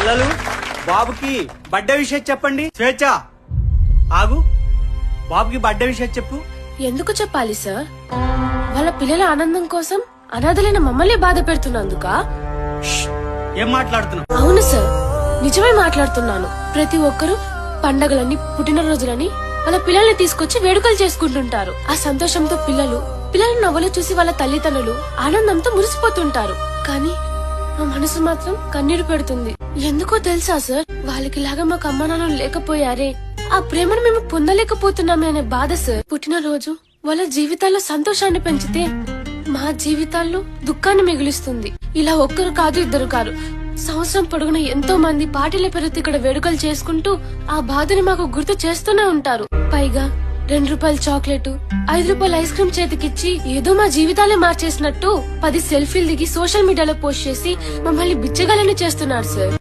పిల్లలు బాబుకి బర్త్డే విషయం చెప్పండి. స్వేచ్ఛ ఆగు, బాబుకి బర్త్డే విషయం చెప్పు. ఎందుకు చెప్పాలి సార్? వాళ్ళ పిల్లల ఆనందం కోసం అనాథలైన మమ్మల్ని బాధ పెడుతున్నందుక? ఏం మాట్లాడుతున్నావు? అవును సార్, నిజమే మాట్లాడుతున్నాను. ప్రతి ఒక్కరూ పండగలని, పుట్టినరోజులని వాళ్ళ పిల్లల్ని తీసుకొచ్చి వేడుకలు చేసుకుంటుంటారు. ఆ సంతోషంతో పిల్లల నవ్వులు చూసి వాళ్ళ తల్లిదండ్రులు ఆనందంతో మురిసిపోతుంటారు. కానీ మా మనసు మాత్రం కన్నీరు పెడుతుంది. ఎందుకో తెలుసా సార్? వాళ్ళకి లాగా మాకు అమ్మ నాన్నలు లేకపోయారే, ఆ ప్రేమను మేము పొందలేకపోతున్నామే అనే బాధ సార్. పుట్టినరోజు వాళ్ళ జీవితాల్లో సంతోషాన్ని పెంచితే మా జీవితాల్లో దుఃఖాన్ని మిగులుస్తుంది. ఇలా ఒక్కరు కాదు, ఇద్దరు కాదు, సంవత్సరం పొడుగున ఎంతో మంది పార్టీల పేరుతో ఇక్కడ వేడుకలు చేసుకుంటూ ఆ బాధని మాకు గుర్తు చేస్తూనే ఉంటారు. పైగా 2 రూపాయల చాక్లెట్, 5 రూపాయల ఐస్ క్రీమ్ చేతికిచ్చి ఏదో మా జీవితాలే మార్చేసినట్టు 10 సెల్ఫీలు దిగి సోషల్ మీడియాలో పోస్ట్ చేసి మమ్మల్ని బిచ్చగాలని చేస్తున్నారు సార్.